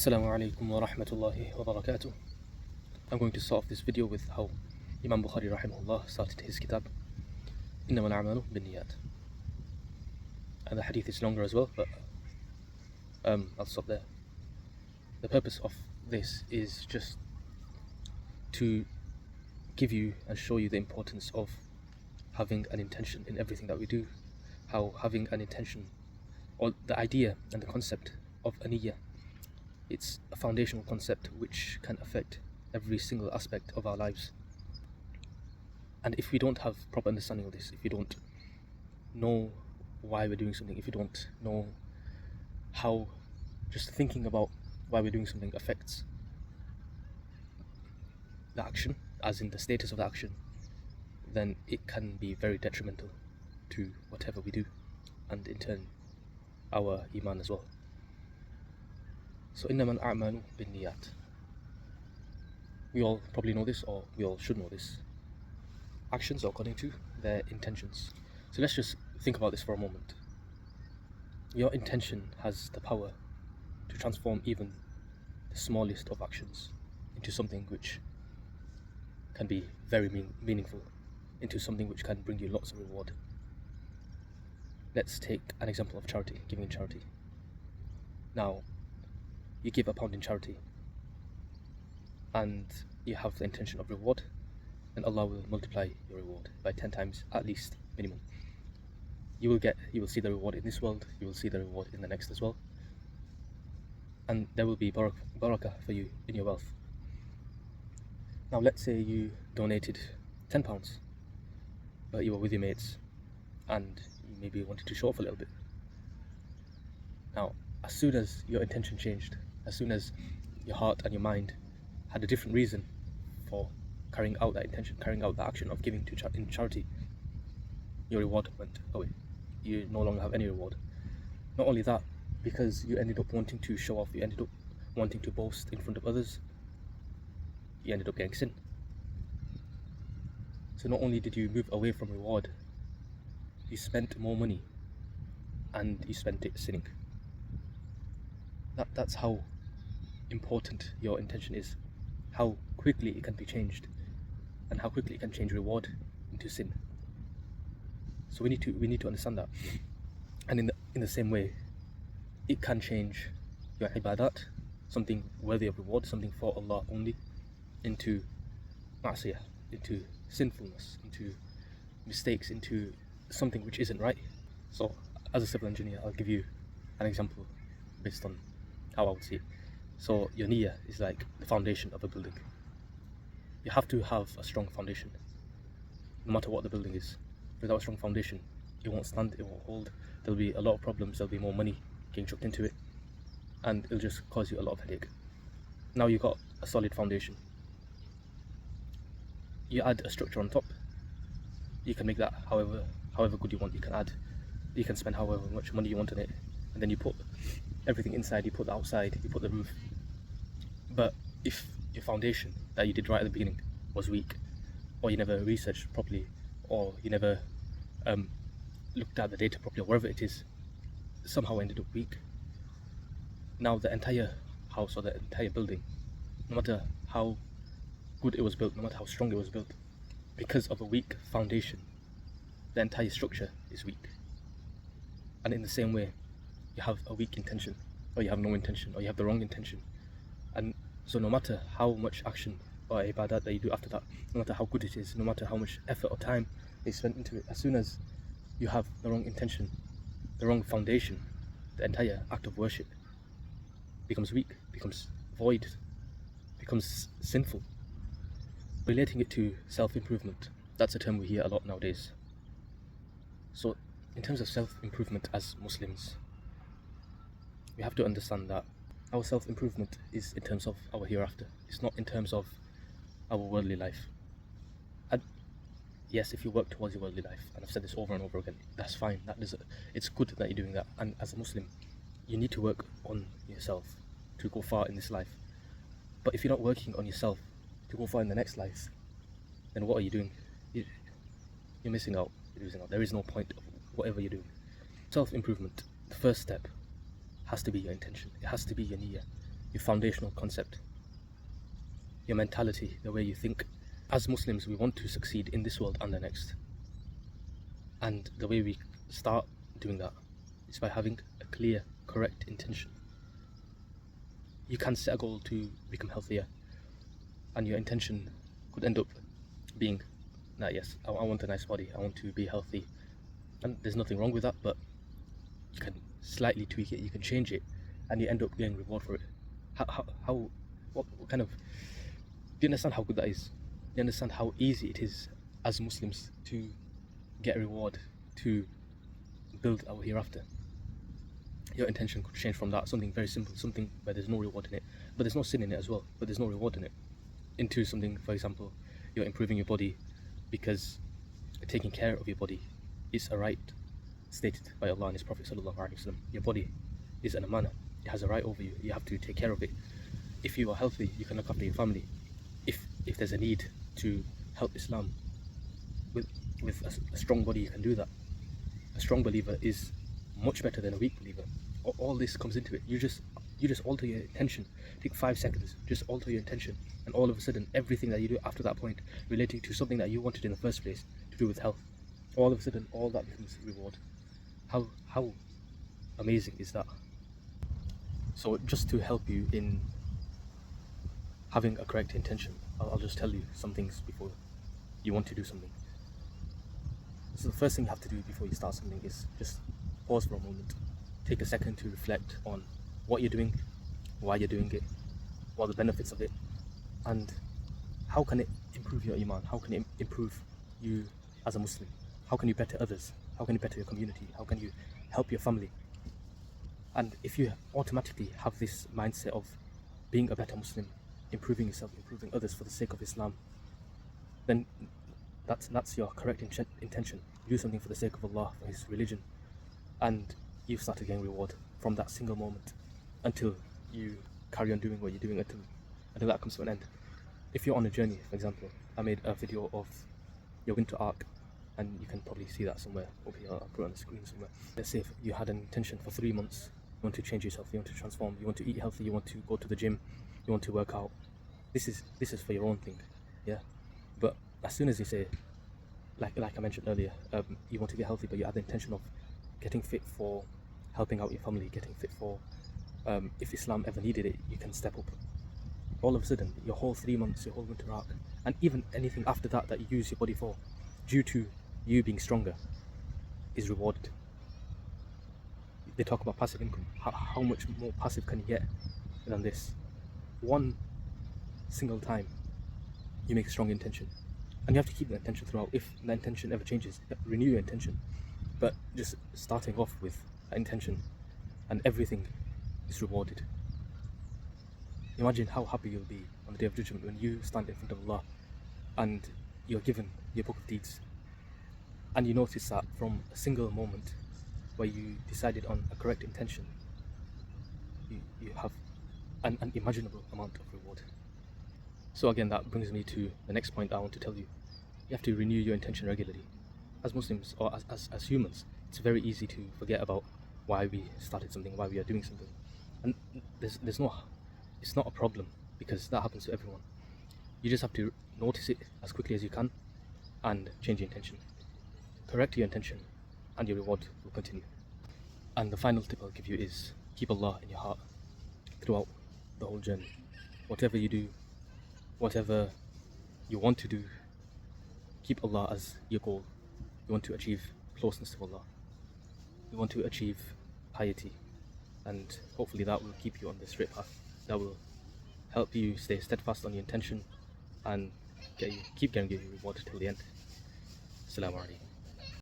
Assalamu alaikum wa rahmatullahi wa barakatuh. I'm going to start off this video with how Imam Bukhari rahimahullah started his kitab, إنما الأعمال بالنيات. And the hadith is longer as well, but I'll stop there. The purpose of this is just to give you and show you the importance of having an intention in everything that we do. How having an intention, or the idea and the concept of a niyyah, it's a foundational concept which can affect every single aspect of our lives. And if we don't have proper understanding of this, if you don't know why we're doing something, if you don't know how just thinking about why we're doing something affects the action, as in the status of the action, then it can be very detrimental to whatever we do, and in turn our iman as well. So إنما الأعمال بالنيات. We all probably know this, or we all should know this. Actions are according to their intentions. So let's just think about this for a moment. Your intention has the power to transform even the smallest of actions into something which can be very meaningful, into something which can bring you lots of reward. Let's take an example of charity, giving in charity. Now, you give £1 in charity and you have the intention of reward, and Allah will multiply your reward by 10 times at least, minimum. You will see the reward in this world, you will see the reward in the next as well, and there will be barakah for you in your wealth. Now let's say you donated £10, but you were with your mates and you maybe wanted to show off a little bit. Now, as soon as your intention changed, as soon as your heart and your mind had a different reason for carrying out that intention, carrying out the action of giving in charity, your reward went away. You no longer have any reward. Not only that, because you ended up wanting to show off, you ended up wanting to boast in front of others, you ended up getting sin. So not only did you move away from reward, you spent more money and you spent it sinning. That's how important your intention is, how quickly it can be changed, and how quickly it can change reward into sin. So we need to understand that. And in the same way, it can change your ibadat, something worthy of reward, something for Allah only, into ma'asiyah, into sinfulness, into mistakes, into something which isn't right. So as a civil engineer, I'll give you an example based on how I would see it. So your niyyah is like the foundation of a building. You have to have a strong foundation, no matter what the building is. Without a strong foundation, it won't stand, it won't hold. There'll be a lot of problems, there'll be more money getting chucked into it, and it'll just cause you a lot of headache. Now you've got a solid foundation. You add a structure on top. You can make that however good you want. You can spend however much money you want on it, and then you put everything inside, you put the outside, you put the roof. But if your foundation that you did right at the beginning was weak, or you never researched properly, or you never looked at the data properly, or whatever it is, somehow ended up weak, now the entire house or the entire building, no matter how good it was built, no matter how strong it was built, because of a weak foundation, the entire structure is weak. And in the same way, you have a weak intention, or you have no intention, or you have the wrong intention, and so no matter how much action or ibadat that you do after that, no matter how good it is, no matter how much effort or time is spent into it, as soon as you have the wrong intention, the wrong foundation, the entire act of worship becomes weak, becomes void, becomes sinful. Relating it to self-improvement, that's a term we hear a lot nowadays. So in terms of self-improvement as Muslims, we have to understand that our self-improvement is in terms of our hereafter. It's not in terms of our worldly life. And yes, if you work towards your worldly life, and I've said this over and over again, that's fine. It's good that you're doing that. And as a Muslim, you need to work on yourself to go far in this life. But if you're not working on yourself to go far in the next life, then what are you doing? You're missing out. You're losing out. There is no point of whatever you're doing. Self-improvement, the first step has to be your intention. It has to be your niyyah. your foundational concept, your mentality, the way you think. As Muslims, we want to succeed in this world and the next. And the way we start doing that is by having a clear, correct intention. You can set a goal to become healthier, and your intention could end up being, nah, yes, I want a nice body, I want to be healthy. And there's nothing wrong with that, but you can slightly tweak it, you can change it, and you end up getting reward for it. What kind of, do you understand how good that is? Do you understand how easy it is as Muslims to get a reward, to build our hereafter? Your intention could change from that, something very simple, something where there's no reward in it, but there's no sin in it as well, but there's no reward in it, into something, for example, you're improving your body because taking care of your body is a right stated by Allah and His Prophet Sallallahu Alaihi Wasallam. Your body is an amana, it has a right over you, you have to take care of it. If you are healthy, you can look after your family. If there's a need to help Islam with a strong body, you can do that. A strong believer is much better than a weak believer. All this comes into it. You just alter your intention. Take 5 seconds, just alter your intention, and all of a sudden everything that you do after that point relating to something that you wanted in the first place to do with health, all of a sudden all that becomes reward. How amazing is that? So just to help you in having a correct intention, I'll just tell you some things before you want to do something. So the first thing you have to do before you start something is just pause for a moment. Take a second to reflect on what you're doing, why you're doing it, what are the benefits of it, and how can it improve your iman, how can it improve you as a Muslim, how can you better others, how can you better your community, how can you help your family. And if you automatically have this mindset of being a better Muslim, improving yourself, improving others for the sake of Islam, then that's your correct intention. Do something for the sake of Allah, for His religion, and you've started getting reward from that single moment until you carry on doing what you're doing until that comes to an end. If you're on a journey, for example, I made a video of your winter arc, and you can probably see that somewhere over here. I'll put it on the screen somewhere. Let's say if you had an intention for 3 months, you want to change yourself, you want to transform, you want to eat healthy, you want to go to the gym, you want to work out. This is for your own thing, yeah. But as soon as you say, like I mentioned earlier, you want to get healthy, but you have the intention of getting fit for helping out your family, getting fit for if Islam ever needed it, you can step up. All of a sudden, your whole 3 months, your whole winter arc, and even anything after that that you use your body for, due to you being stronger, is rewarded. They talk about passive income. How much more passive can you get than this? One single time you make a strong intention, and you have to keep the intention throughout. If the intention ever changes, renew your intention. But just starting off with an intention, and everything is rewarded. Imagine how happy you'll be on the Day of Judgment when you stand in front of Allah and you're given your book of deeds, and you notice that from a single moment where you decided on a correct intention, you have an unimaginable amount of reward. So again, that brings me to the next point I want to tell you. You have to renew your intention regularly. As Muslims, or as humans, it's very easy to forget about why we started something, why we are doing something. And it's not a problem, because that happens to everyone. You just have to notice it as quickly as you can and change your intention. Correct your intention and your reward will continue. And the final tip I'll give you is keep Allah in your heart throughout the whole journey. Whatever you do, whatever you want to do, keep Allah as your goal. You want to achieve closeness to Allah. You want to achieve piety, and hopefully that will keep you on the straight path. That will help you stay steadfast on your intention and keep getting your reward till the end. Assalamu alaikum.